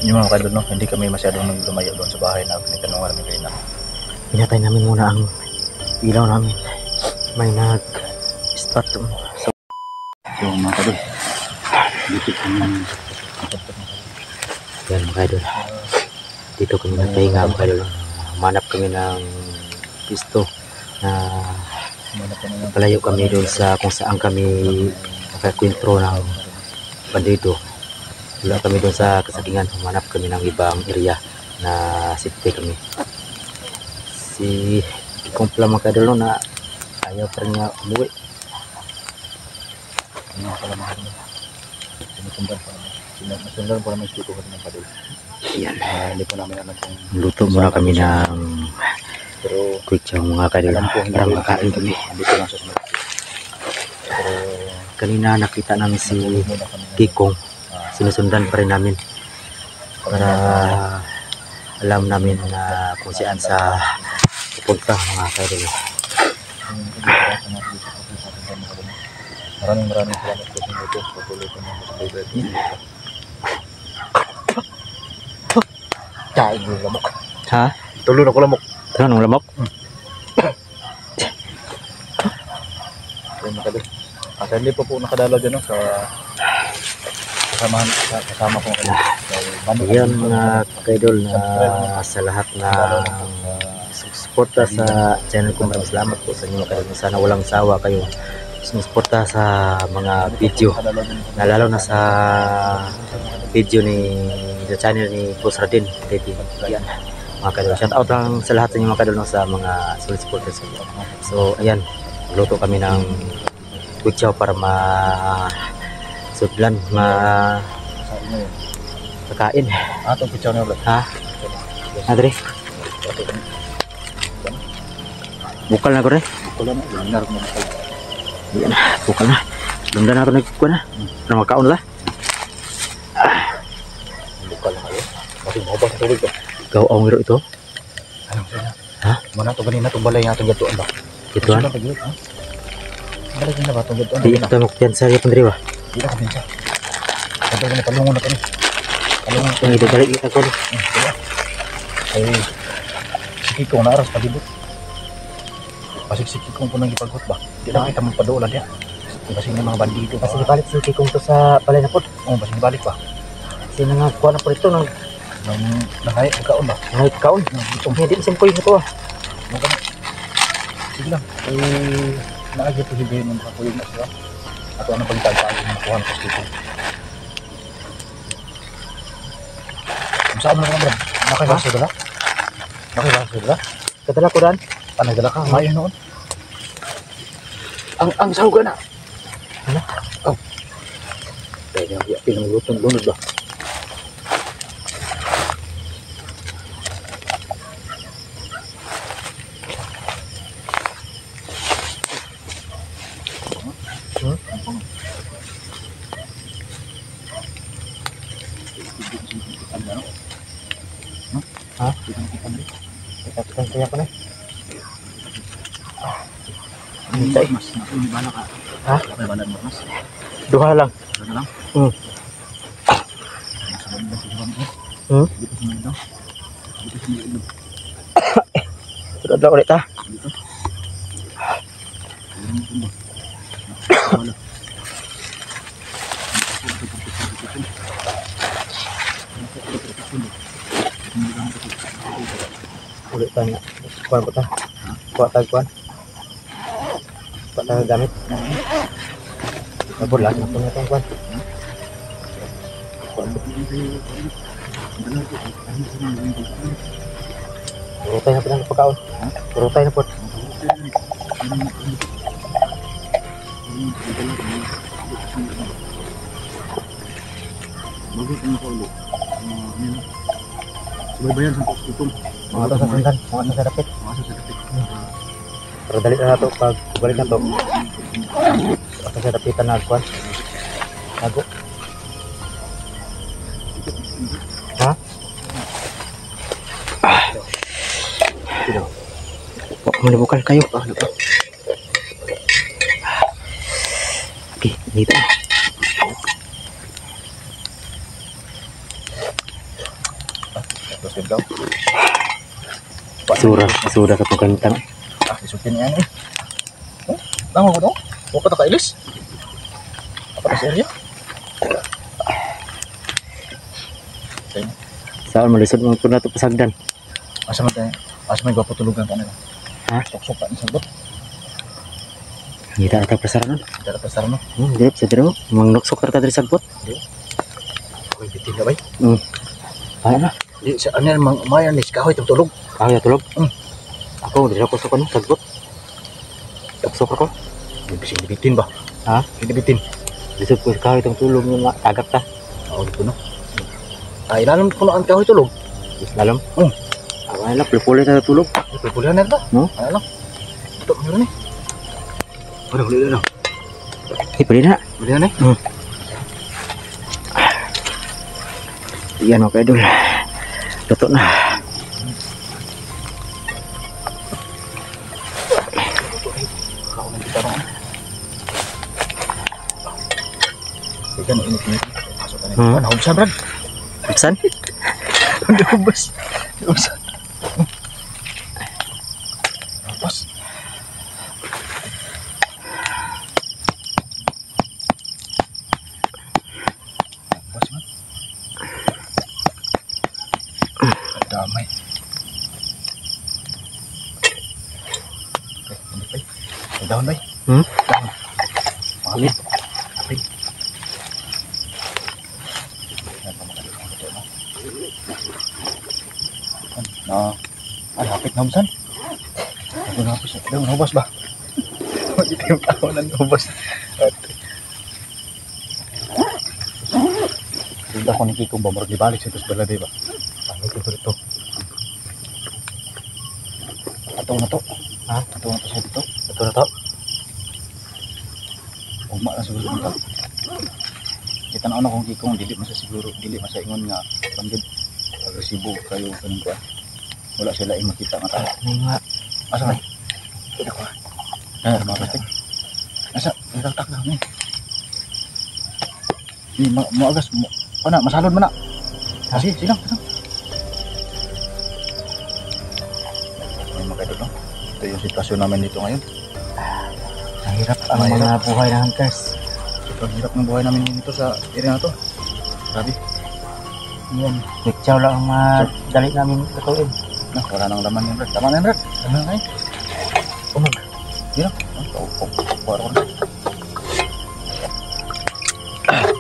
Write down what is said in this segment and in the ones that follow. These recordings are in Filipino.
Yung mga kadol, no, hindi kami masyadong lumayo doon sa bahay na pinitanungan namin kanina. Pinatay namin muna ang ilaw namin. May nag-start doon. So mga kadol, dito kami Yan mga idol. Dito kami nagpahinga mga idol. Manap kami ng pisto na palayo kami doon sa kung saan kami nakakwentro ng bandido. Wala kami doon sa kasagingan. Manap kami ng ibang area na safety kami. Si Kumpla mga idol na ayaw pa rin nga umuwi. Ano pala mga kadol, nasundan pa naman dito ng kadol. Yan. Hindi po namin alam kung Luto muna kami ng pero quick chow mga kadol. alam ko hindi Para makain kami. dito lang sa sunod. Pero Kanina nakita namin si muna kami Kikong. Sinusundan pa rin namin para alam namin na kung saan sa pupunta mga kadol. Maraming salamat po sa inyo. Patuloy po mga subscriber. Kain yung lamok. Ha? Tuloy na ko lamok. Ito nung lamok? Ayun mga kadol. Kasi hindi po nakadalaw dyan, no, sa kasama ko kayo. Yan mga kadol na sa lahat na suporta sa channel ko. Maraming salamat po sa inyo mga kadol. Sana walang sawa kayo sumusuporta sa mga video na lalo na sa video sa channel ni Boss Radin TV. Yan mga kadol, shout out lang sa lahat sa inyo mga kadol sa mga solid supporters. So ayan, luto kami ng quick chow para sudlan kakain. Atong picture na ulit. Ha? Adre? Bukal na ko rin. Bukal na. Luminar mo bukal. Yan, bukal na. Lumda na ito nagkukuha na. Na magkaon la. Bukal na kayo. Kasi mababa sa tubig ko. Ikaw ang wiro ito? Anong sa'yo? Ha? Mana ito ganina itong balay nga itong gatuan ba? Gituan? Balay na ba itong gatuan? Di ito magpiyan sa iyong pandriwa. Hindi na kabinsa. Sabi ko na palungon na kami. Palungon Yung idadalik kita ko. ay sige kong naaras palibot. Pasiksiki kong po nang ipagot ba? Hindi na kita magpadoolan niya. Kasi ng mga bandido. Kasi nibalik si Kikong to sa balay na po. Oo, kasi nibalik ba? Kasi nangakuha na po ito ng Nangayat ang kaon ba? nangikaon. Hindi na simple ito ah. Sige lang. Naagyo po hibihin ng kakuyog na siya. Ato ang pagtagpaan ng makuha ng hospital. Saan mo naman, Brad? Nakibaso dala? Nakibaso dala? Kadala ko ran. Nagdala ka? Mayo noon. Ang sahuga na. Ano? Oh. Dahil yung pinanglutong lunod ba? Ha? Kita kaya ko na. Hintay. Mas, bala ka. Ha? May bala mo, mas. Duha lang. Ano lang? Dito sa mga Sudah dah ulit ha. Ulit tanya. Kuan ko ta. Kuha tag kuan. Kuha tag gamit. Kabur lang ako na tong kuan. Urutay na po ng pagkaon. Urutay na po. Bagus ang paulo. Subaybayan sa hospital. Mga to sa sundan. Mga sa dapit. Pero dali na to pag balik na to. Ako sa dapitan na kuan. Tago. Ha? Manibukal kayo. Okay, dito. Sige daw. Basura sa pagkantang. Isukin niya eh. Oh, tama ko no? Huwag ka takailis. Apa na sa area? Okay. Saan malisod mo po na ito pasagdan? Asa man tayo? Asa may gwapo tulugan ka nila? Ha? Sok-sok ka sa bot. Hindi ata pasaran. Dara pasar no? Dirip sa diro. Mang noksok ka diri sagbot. Uy, bitin ka bay. Ay na. Di sa ano mang mayan ni kahoy tulog. Kaya tulog. Mm. Ako diri ako sa kanu sagbot. Noksok ako. Hindi bitin ba? Ha? Hindi bitin. Dito ko kaya itong tulog nga tagak ta. Oo, dito no. Ay, ilalim ko na ang kahoy tulog. Lalam. Mm. Ako ay lang pulpuli ta tulog. Pulpulihan na ba? No? Ay lang. Ito meron ni. Ano huli na? Pwede na. Huli na eh. Yan mga kaidol. Luto na. Ikan init-init. Masuk ka na. Ano, hubsan, Brad? Hubsan? Hindi hubas. Hubsan. Hubas. Hubas, man. Damay. Okay, hindi bay. May dahon bay. Dahon. Makamit. Kapit. Hapit na hubsan. Daw hubas ba? Ito yung tao ng hubas. Hindi ako nakikong ba? Marag ibalik sa itos balade ba? Ano ito dito? Atong na to. Ha? Atong na to siya dito? Atong na to? Ugma na siguro dito. Kita na kung kikong dili masa siguro, dili masa ingon nga panggid agresibo kayo kanang kuan. Wala sila ay makita nga tao. Nga. Asa kay? Kita ko. Mga plastic. Asa? Nagtaktak na ni. Ni mo agas mo. Ana masalod man na. Sige, silang. May makita no. Ito yung sitwasyon namin dito ngayon. Mahirap ang mga buhay ng hunters. Sobrang hirap ng buhay namin dito sa area na to. Grabe. Yan. Picture lang ang madali namin katuin. Wala nang laman yan, Brad. Tama na yan, Brad. Tama na kayo. Umag. Yan. Buwaro ko na.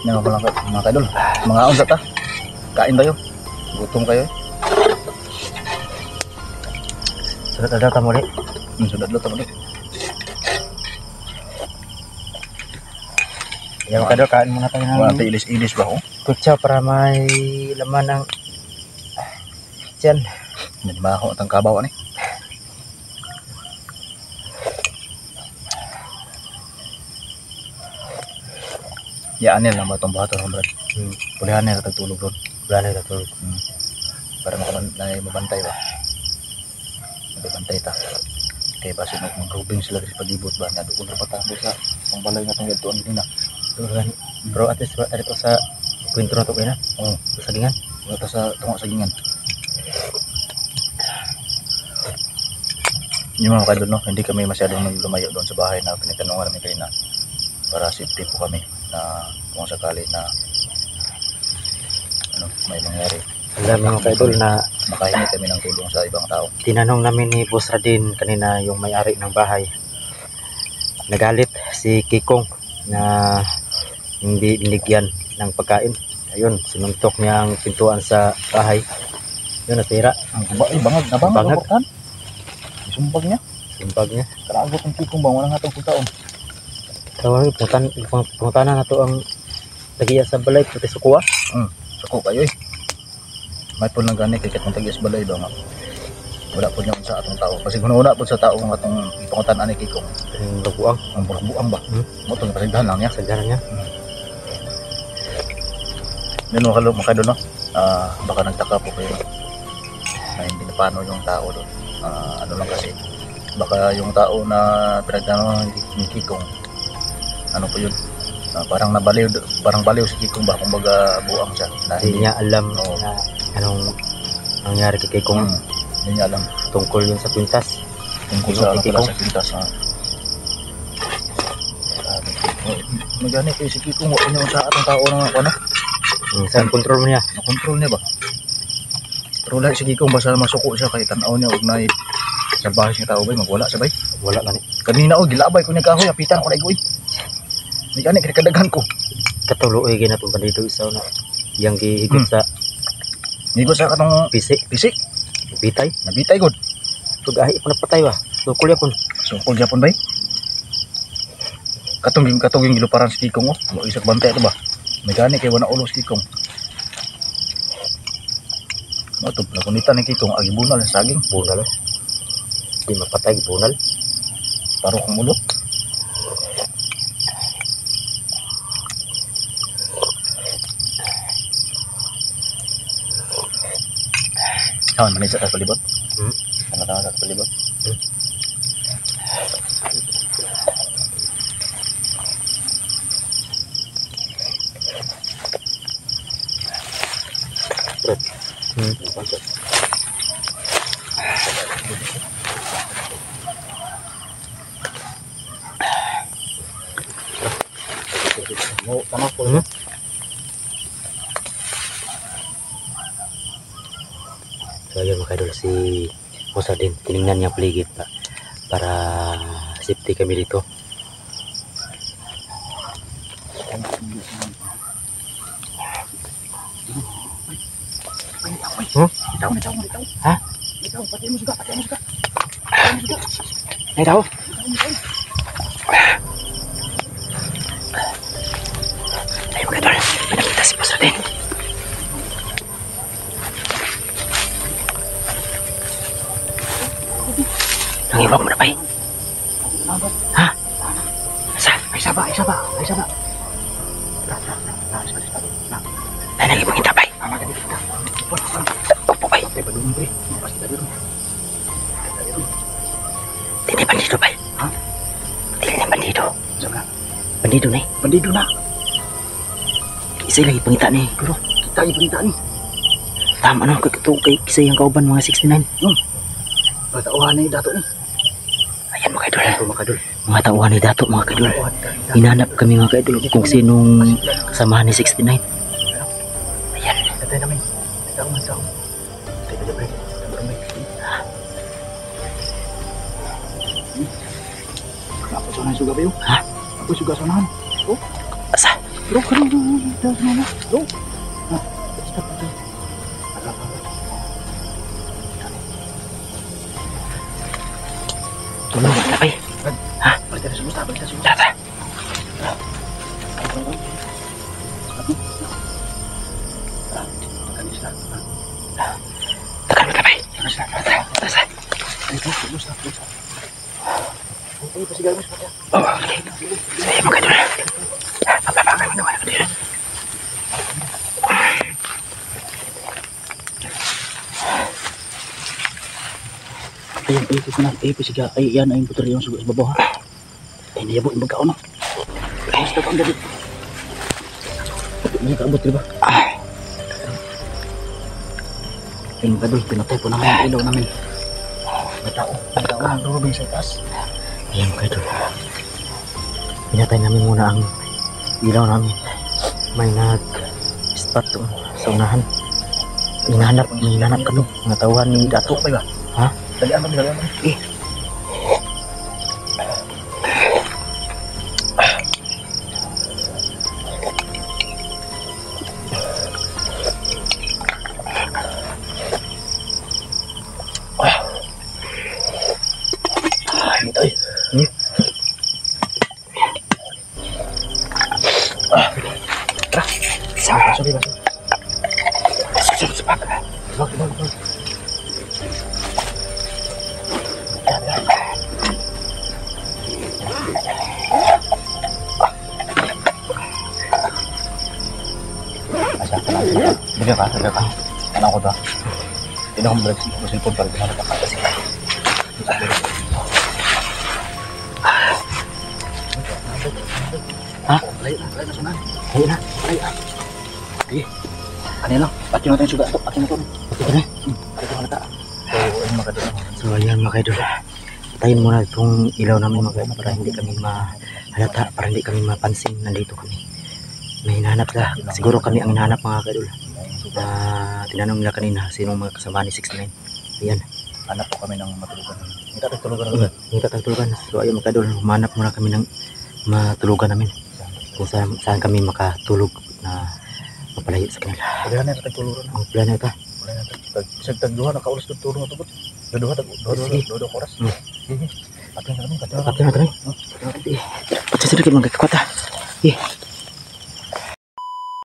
Yan ako lang mga kaidol. Mga unsa ta. Kain tayo. Gutom kayo eh. Sudah ada tamu ulit. Sudah dulu tamu ulit. Yang kadang kain mga tayo Wala ng tayo ilis-ilis ba oh? kutsa para may laman ng tiyan. Hindi ba ako itang kabaw ni? Yaan yan lang ba itong buhato ng Brad? Pulihan na natagtulog doon. Wala na ito. Para mabantay ba? Mabantay ta. Kaya ba sinog mag-rubing sila sa palibot ba? Naduol na patabo sa pangbalay nga itong yadtuan din na. Bro, at least ito sa kwento na ito kayo na? Oo. Sa sagingan? Ito sa tungo sagingan. Yung mga kaidol, no? Hindi kami masyadong lumayo doon sa bahay na pinagtanungan namin kanina para safety po kami na kung sakali na may mangyari. Alam mga kaidol na makahingi kami ng tulong sa ibang tao. Tinanong namin ni Boss Radin kanina yung may-ari ng bahay. Nagalit si Kikong na hindi binigyan ng pagkain. Ayun, sinuntok niya ang pintuan sa bahay. Yun, natira. Bangag na bangag. Sumbag niya. Sumbag niya. Karagot ang Kikong bang walang atong pagkaon. Tawag, pangutanan na to ang tagiya sa balay, puti sukuha. Suko kayo eh. May po lang gani kay katong tagiya sa balay ba nga. Wala po niya sa atong tao. Kasi kung una po sa tao ang atong ipangutan-an ni Kikong. Ang baguang. Ang baguang ba? Mo itong pasigdahan lang niya. Sagdahan niya. Yun mga doon no? Baka nagtaka po kayo na hindi na paano yung tao doon. Ano lang kasi baka yung tao na pinagtanong ni Kikong ano po yun, parang baliw si Kikong ba, kumbaga buang siya hindi niya alam na anong nangyari kay Kong Hindi niya alam. tungkol yun sa kwintas. Tungkol sa ano pala sa pintas. Magani kayo si Kikong. Wala niya sa atong tao na ano. Saan control mo niya? Nakontrol niya ba? Pero lahat si Kikong basta masuko siya kay tanaw niya og nay salbahe siya tao bay magwala sabay. Wala na ni. Kanina gilabay ko niya kahoy apitan ko na igoy. Di gani kadaghan ko. Katuloy ginatong bandido isa na. Yang gihigot sa Nigo sa katong pisik, pisik. bitay. Nabitay gud. Tugahi po napatay ba? Sukul yapon. Sungkol Japon bay. Katong giluparan si Kikong mo isak bantay ito ba? May gani kay wala ulo si Kikong. Mo to nakunitan ni Kikong agi bunal sa saging. Bunal. Di mapatay bunal. Paro kong ulo. Kawan manis sa palibot. Tama sa palibot. Mau tanah po. So ayun mga idol, si Musa din tinignan niya paligid para safety kami dito. Ha? Ay daw. Ay mga idol, nakita si Musa din. Nangiwag mo na ba eh? Ha? Saan? Ay saba. Ay nangibang kita ba eh? Opo ba eh? Hindi bandido ba eh? Ha? Hindi bandido. Bandido na eh? Bandido na. Isa lagi pangita ni. Pero kita yung pangita ni. Tama na kay kisay ang kauban mga 69. Patauhan na yung dato ni. Ayan mga idol. Mga tauhan ni Dato mga kadol. Hinanap kami mga kadol kung sinong kasamahan ni 69. Ayan. Tatay namin. Tatay namin. Ako sunahan suga ba yun? Ha? Ako suga sunahan. Oh? Asa? Bro, karo. Bro. Tulong ba tapay? Ha? Balik tayo sa musta. Tata. Tekan mo tapay. Tasa. Oh, okay. Ayan mga kadol. Papapa kami gawa na kadol. Ayun, sige. Ay, yan ay putar yung suga sa babaw ha. Ay, nayabo yung magkaon. Ay, sa taon dali. Hindi kaabot, diba? Ayun, kadol, pinatay po namin ang ilaw namin. May tao ang rubing sa taas. Ayan mga kadol. Pinatay namin muna ang ilaw namin. May nag-spot doon sa unahan. Hinahanap kami. Mga tauhan ni Dato. Okay ba? Ha? Dalian kami. Ito eh. Tara. Sorry. Bag. Bigyan ka. Ano ko ba? Hindi akong balik sa cellphone para binala ka kasi. Ha? Layo na sunan. Layo na. Sige. Ano lang, pati natin yung suga ito, pati natin. Ito na. Ito halata. So, ayun mga kadol. So ayan mga kaidol. Patayin muna itong ilaw namin mga kaidol para hindi kami mahalata, para hindi kami mapansin nandito kami. May hinahanap ka. Siguro kami ang hinahanap mga kaidol. Tinanong nila kanina sinong mga kasama ni 69. Ayan. Hanap po kami ng matulugan. Hindi tayo tulugan na agad. Hindi tatagtulugan. So ayun mga kaidol, humanap muna kami ng matulugan namin. Kung saan kami makatulog na mapalayo sa kanila. Pagkahan na tayo tulugan. Ang plano ito. Wala na tayo. Isang tagduha, nakaulas ko tulong ito. Dua oras. Pati na kami. Kapit na ito. Pagsasadikit mga kakwata.